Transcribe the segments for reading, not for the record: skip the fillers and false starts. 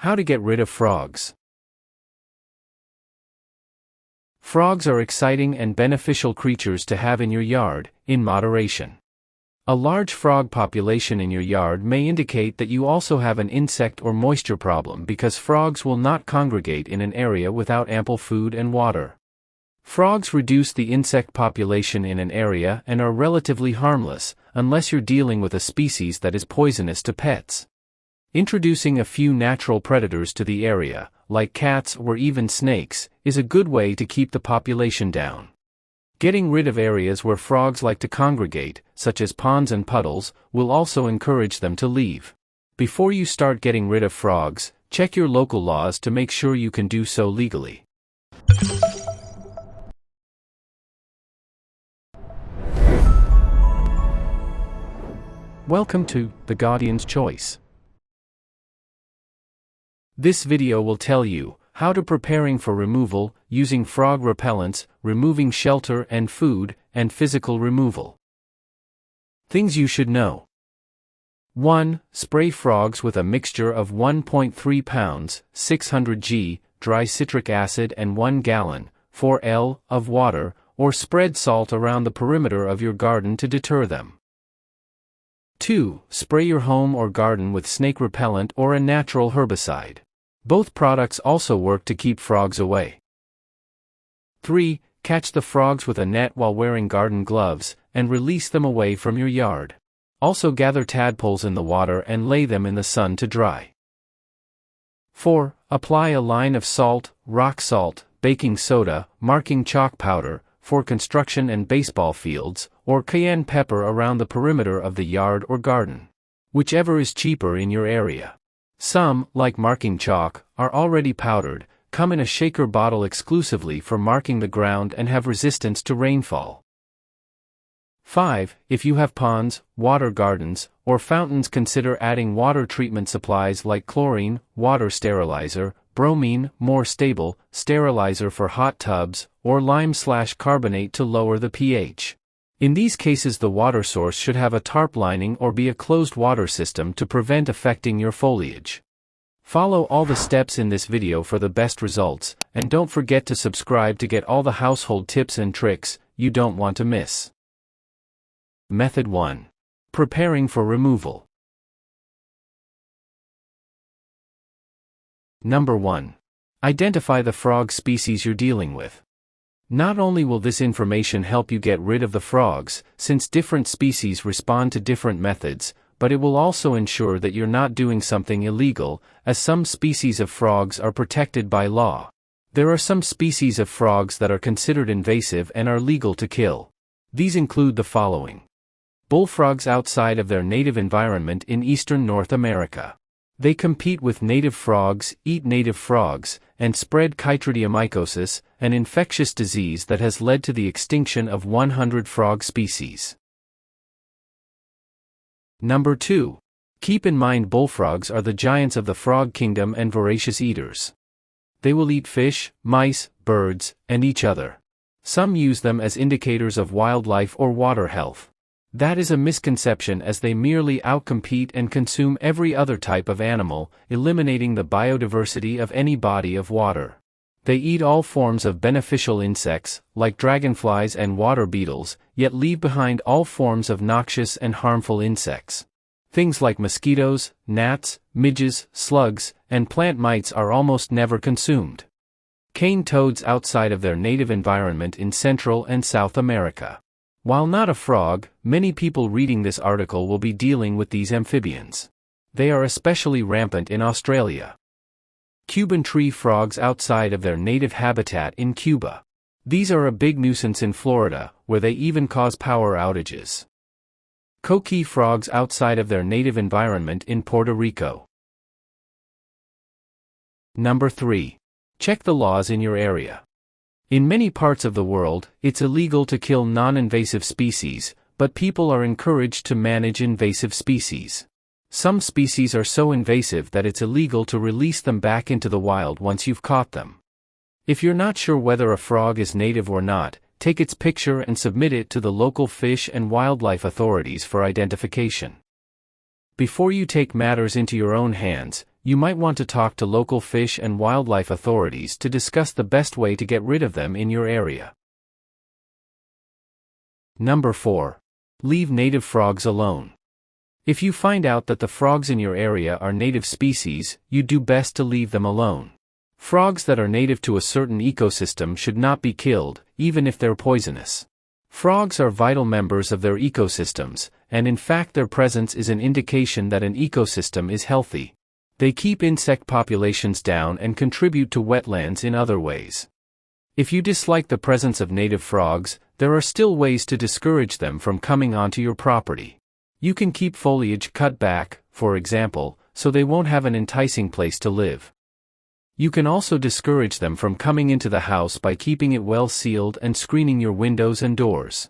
How to get rid of frogs. Frogs are exciting and beneficial creatures to have in your yard, in moderation. A large frog population in your yard may indicate that you also have an insect or moisture problem because frogs will not congregate in an area without ample food and water. Frogs reduce the insect population in an area and are relatively harmless, unless you're dealing with a species that is poisonous to pets. Introducing a few natural predators to the area, like cats or even snakes, is a good way to keep the population down. Getting rid of areas where frogs like to congregate, such as ponds and puddles, will also encourage them to leave. Before you start getting rid of frogs, check your local laws to make sure you can do so legally. Welcome to The Guardian's Choice. This video will tell you how to preparing for removal, using frog repellents, removing shelter and food, and physical removal. Things you should know. 1. Spray frogs with a mixture of 1.3 pounds, 600 g, dry citric acid and 1 gallon, 4 L, of water, or spread salt around the perimeter of your garden to deter them. 2. Spray your home or garden with snake repellent or a natural herbicide. Both products also work to keep frogs away. 3. Catch the frogs with a net while wearing garden gloves, and release them away from your yard. Also gather tadpoles in the water and lay them in the sun to dry. 4. Apply a line of salt, rock salt, baking soda, marking chalk powder, for construction and baseball fields, or cayenne pepper around the perimeter of the yard or garden. Whichever is cheaper in your area. Some, like marking chalk, are already powdered, come in a shaker bottle exclusively for marking the ground and have resistance to rainfall. 5. If you have ponds, water gardens, or fountains, consider adding water treatment supplies like chlorine, water sterilizer, bromine, more stable, sterilizer for hot tubs, or lime/carbonate to lower the pH. In these cases the water source should have a tarp lining or be a closed water system to prevent affecting your foliage. Follow all the steps in this video for the best results, and don't forget to subscribe to get all the household tips and tricks you don't want to miss. Method 1. Preparing for removal. Number 1. Identify the frog species you're dealing with. Not only will this information help you get rid of the frogs, since different species respond to different methods, but it will also ensure that you're not doing something illegal, as some species of frogs are protected by law. There are some species of frogs that are considered invasive and are legal to kill. These include the following. Bullfrogs outside of their native environment in eastern North America. They compete with native frogs, eat native frogs, and spread 𝒄𝒉𝒂𝒏𝒏𝒆, an infectious disease that has led to the extinction of 100 frog species. Number 2. Keep in mind bullfrogs are the giants of the frog kingdom and voracious eaters. They will eat fish, mice, birds, and each other. Some use them as indicators of wildlife or water health. That is a misconception, as they merely outcompete and consume every other type of animal, eliminating the biodiversity of any body of water. They eat all forms of beneficial insects, like dragonflies and water beetles, yet leave behind all forms of noxious and harmful insects. Things like mosquitoes, gnats, midges, slugs, and plant mites are almost never consumed. Cane toads outside of their native environment in Central and South America. While not a frog, many people reading this article will be dealing with these amphibians. They are especially rampant in Australia. Cuban tree frogs outside of their native habitat in Cuba. These are a big nuisance in Florida, where they even cause power outages. Coqui frogs outside of their native environment in Puerto Rico. Number 3. Check the laws in your area. In many parts of the world, it's illegal to kill non-invasive species, but people are encouraged to manage invasive species. Some species are so invasive that it's illegal to release them back into the wild once you've caught them. If you're not sure whether a frog is native or not, take its picture and submit it to the local fish and wildlife authorities for identification. Before you take matters into your own hands, You might want to talk to local fish and wildlife authorities to discuss the best way to get rid of them in your area. Number 4. Leave native frogs alone. If you find out that the frogs in your area are native species, you do best to leave them alone. Frogs that are native to a certain ecosystem should not be killed, even if they're poisonous. Frogs are vital members of their ecosystems, and in fact their presence is an indication that an ecosystem is healthy. They keep insect populations down and contribute to wetlands in other ways. If you dislike the presence of native frogs, there are still ways to discourage them from coming onto your property. You can keep foliage cut back, for example, so they won't have an enticing place to live. You can also discourage them from coming into the house by keeping it well sealed and screening your windows and doors.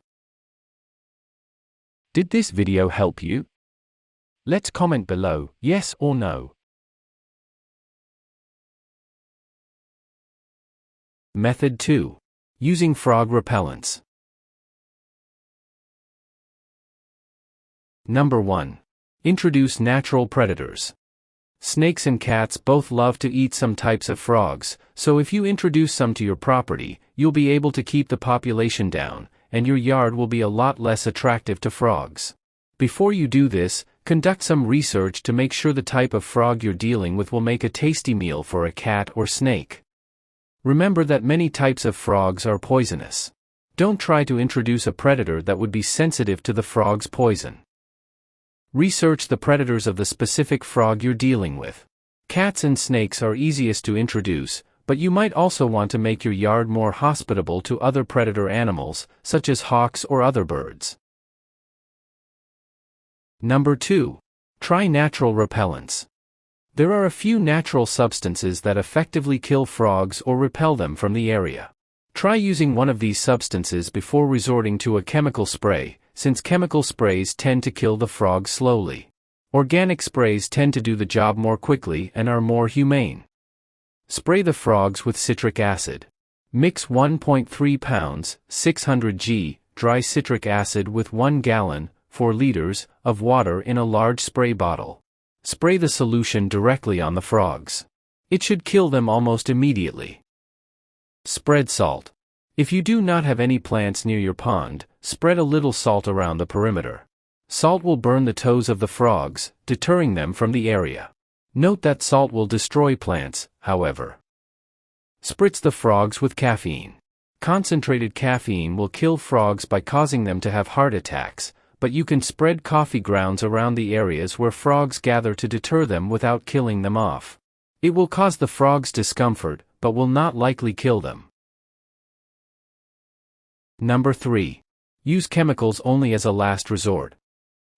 Did this video help you? Let's comment below, yes or no. Method 2. Using frog repellents. Number 1. Introduce natural predators. Snakes and cats both love to eat some types of frogs, so if you introduce some to your property, you'll be able to keep the population down, and your yard will be a lot less attractive to frogs. Before you do this, conduct some research to make sure the type of frog you're dealing with will make a tasty meal for a cat or snake. Remember that many types of frogs are poisonous. Don't try to introduce a predator that would be sensitive to the frog's poison. Research the predators of the specific frog you're dealing with. Cats and snakes are easiest to introduce, but you might also want to make your yard more hospitable to other predator animals, such as hawks or other birds. Number 2. Try natural repellents. There are a few natural substances that effectively kill frogs or repel them from the area. Try using one of these substances before resorting to a chemical spray, since chemical sprays tend to kill the frogs slowly. Organic sprays tend to do the job more quickly and are more humane. Spray the frogs with citric acid. Mix 1.3 pounds, 600 g, dry citric acid with 1 gallon, 4 liters, of water in a large spray bottle. Spray the solution directly on the frogs. It should kill them almost immediately. Spread salt. If you do not have any plants near your pond, spread a little salt around the perimeter. Salt will burn the toes of the frogs, deterring them from the area. Note that salt will destroy plants, however. Spritz the frogs with caffeine. Concentrated caffeine will kill frogs by causing them to have heart attacks, but you can spread coffee grounds around the areas where frogs gather to deter them without killing them off. It will cause the frogs discomfort, but will not likely kill them. Number 3. Use chemicals only as a last resort.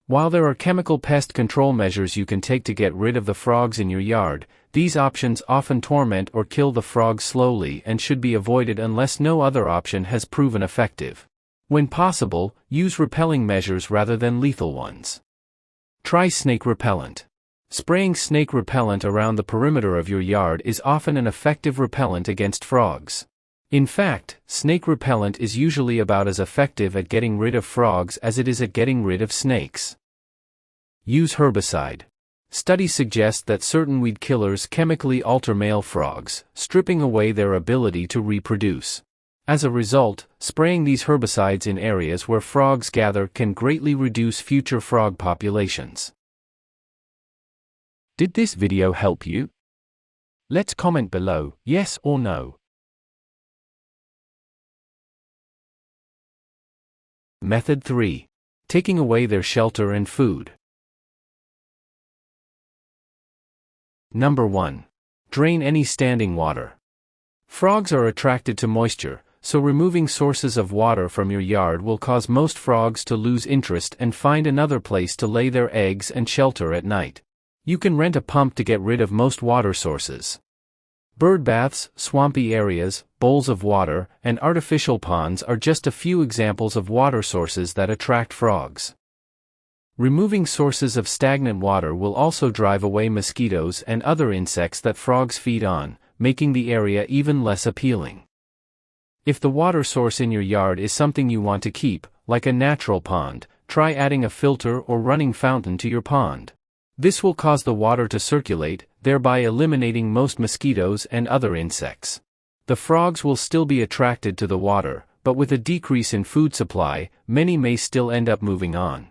While there are chemical pest control measures you can take to get rid of the frogs in your yard, these options often torment or kill the frogs slowly and should be avoided unless no other option has proven effective. When possible, use repelling measures rather than lethal ones. Try snake repellent. Spraying snake repellent around the perimeter of your yard is often an effective repellent against frogs. In fact, snake repellent is usually about as effective at getting rid of frogs as it is at getting rid of snakes. Use herbicide. Studies suggest that certain weed killers chemically alter male frogs, stripping away their ability to reproduce. As a result, spraying these herbicides in areas where frogs gather can greatly reduce future frog populations. Did this video help you? Let's comment below, yes or no. Method 3. Taking away their shelter and food. Number 1. Drain any standing water. Frogs are attracted to moisture, so removing sources of water from your yard will cause most frogs to lose interest and find another place to lay their eggs and shelter at night. You can rent a pump to get rid of most water sources. Bird baths, swampy areas, bowls of water, and artificial ponds are just a few examples of water sources that attract frogs. Removing sources of stagnant water will also drive away mosquitoes and other insects that frogs feed on, making the area even less appealing. If the water source in your yard is something you want to keep, like a natural pond, try adding a filter or running fountain to your pond. This will cause the water to circulate, thereby eliminating most mosquitoes and other insects. The frogs will still be attracted to the water, but with a decrease in food supply, many may still end up moving on.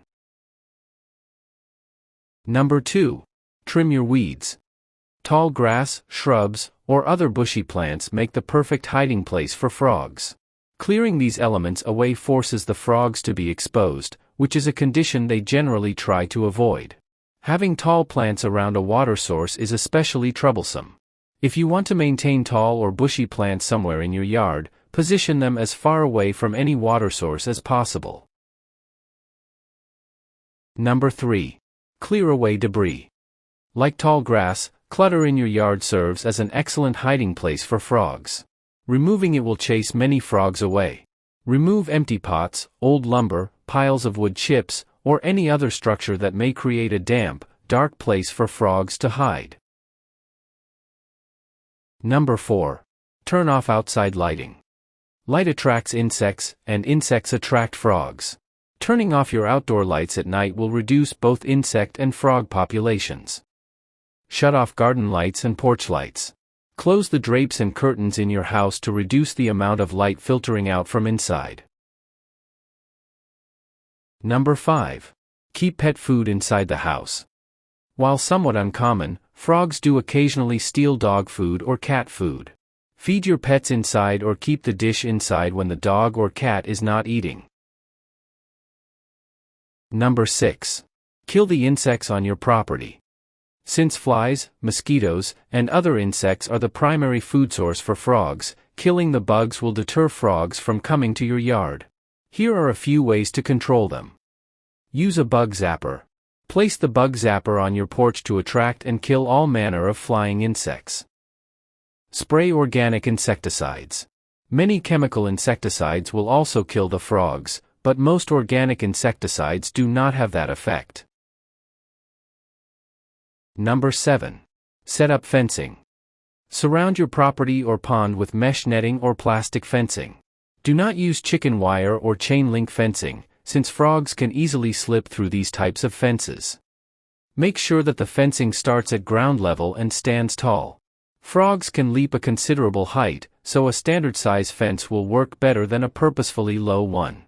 Number 2. Trim your weeds. Tall grass, shrubs, or other bushy plants make the perfect hiding place for frogs. Clearing these elements away forces the frogs to be exposed, which is a condition they generally try to avoid. Having tall plants around a water source is especially troublesome. If you want to maintain tall or bushy plants somewhere in your yard, position them as far away from any water source as possible. Number 3. Clear away debris. Like tall grass, clutter in your yard serves as an excellent hiding place for frogs. Removing it will chase many frogs away. Remove empty pots, old lumber, piles of wood chips, or any other structure that may create a damp, dark place for frogs to hide. Number 4. Turn off outside lighting. Light attracts insects, and insects attract frogs. Turning off your outdoor lights at night will reduce both insect and frog populations. Shut off garden lights and porch lights. Close the drapes and curtains in your house to reduce the amount of light filtering out from inside. Number 5. Keep pet food inside the house. While somewhat uncommon, frogs do occasionally steal dog food or cat food. Feed your pets inside or keep the dish inside when the dog or cat is not eating. Number 6. Kill the insects on your property. Since flies, mosquitoes, and other insects are the primary food source for frogs, killing the bugs will deter frogs from coming to your yard. Here are a few ways to control them. Use a bug zapper. Place the bug zapper on your porch to attract and kill all manner of flying insects. Spray organic insecticides. Many chemical insecticides will also kill the frogs, but most organic insecticides do not have that effect. Number 7. Set up fencing. Surround your property or pond with mesh netting or plastic fencing. Do not use chicken wire or chain link fencing, since frogs can easily slip through these types of fences. Make sure that the fencing starts at ground level and stands tall. Frogs can leap a considerable height, so a standard size fence will work better than a purposefully low one.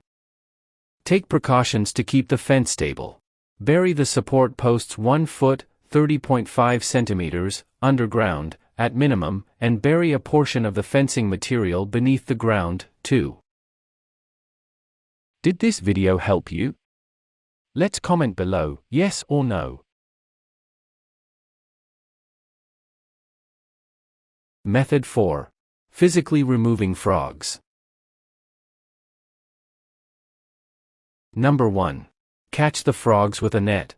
Take precautions to keep the fence stable. Bury the support posts 1 foot, 30.5 centimeters, underground, at minimum, and bury a portion of the fencing material beneath the ground, too. Did this video help you? Let's comment below, yes or no. Method 4. Physically removing frogs. Number 1. Catch the frogs with a net.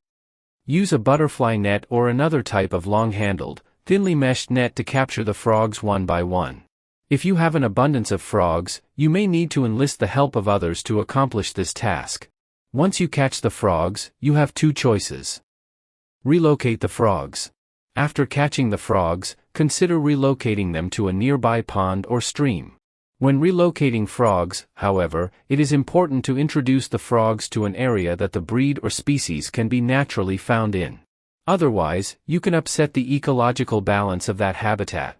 Use a butterfly net or another type of long-handled, thinly meshed net to capture the frogs one by one. If you have an abundance of frogs, you may need to enlist the help of others to accomplish this task. Once you catch the frogs, you have 2 choices. Relocate the frogs. After catching the frogs, consider relocating them to a nearby pond or stream. When relocating frogs, however, it is important to introduce the frogs to an area that the breed or species can be naturally found in. Otherwise, you can upset the ecological balance of that habitat.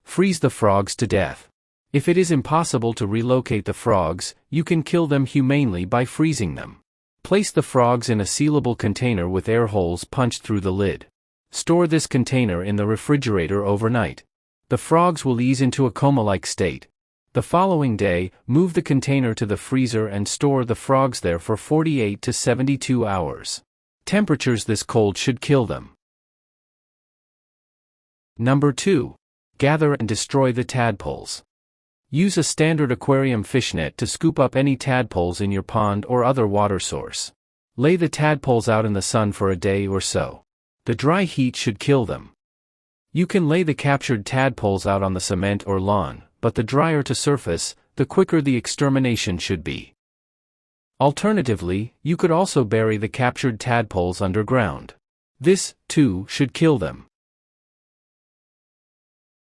Freeze the frogs to death. If it is impossible to relocate the frogs, you can kill them humanely by freezing them. Place the frogs in a sealable container with air holes punched through the lid. Store this container in the refrigerator overnight. The frogs will ease into a coma-like state. The following day, move the container to the freezer and store the frogs there for 48 to 72 hours. Temperatures this cold should kill them. Number 2. Gather and destroy the tadpoles. Use a standard aquarium fish net to scoop up any tadpoles in your pond or other water source. Lay the tadpoles out in the sun for a day or so. The dry heat should kill them. You can lay the captured tadpoles out on the cement or lawn, but the drier to surface, the quicker the extermination should be. Alternatively, you could also bury the captured tadpoles underground. This, too, should kill them.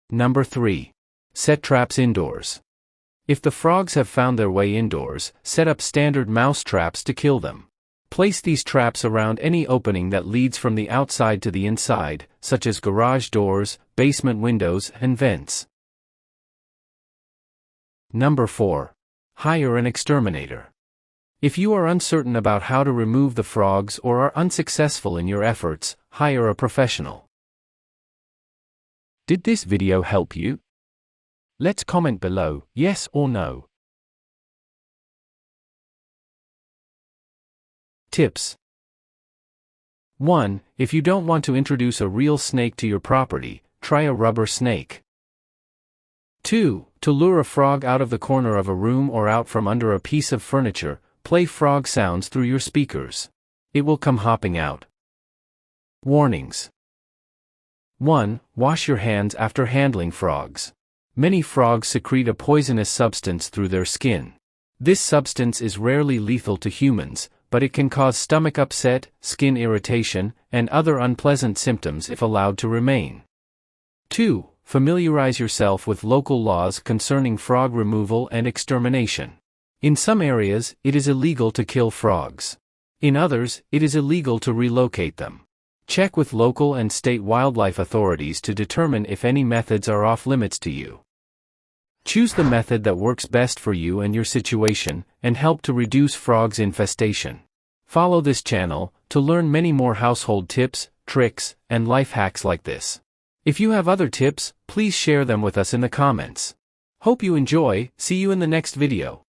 Number 3. Set traps indoors. If the frogs have found their way indoors, set up standard mouse traps to kill them. Place these traps around any opening that leads from the outside to the inside, such as garage doors, basement windows, and vents. Number 4. Hire an exterminator. If you are uncertain about how to remove the frogs or are unsuccessful in your efforts, hire a professional. Did this video help you? Let's comment below, yes or no. Tips. 1. If you don't want to introduce a real snake to your property, try a rubber snake. 2. To lure a frog out of the corner of a room or out from under a piece of furniture, play frog sounds through your speakers. It will come hopping out. Warnings. 1. Wash your hands after handling frogs. Many frogs secrete a poisonous substance through their skin. This substance is rarely lethal to humans, but it can cause stomach upset, skin irritation, and other unpleasant symptoms if allowed to remain. 2. Familiarize yourself with local laws concerning frog removal and extermination. In some areas, it is illegal to kill frogs. In others, it is illegal to relocate them. Check with local and state wildlife authorities to determine if any methods are off limits to you. Choose the method that works best for you and your situation, and help to reduce frogs' infestation. Follow this channel to learn many more household tips, tricks, and life hacks like this. If you have other tips, please share them with us in the comments. Hope you enjoy. See you in the next video.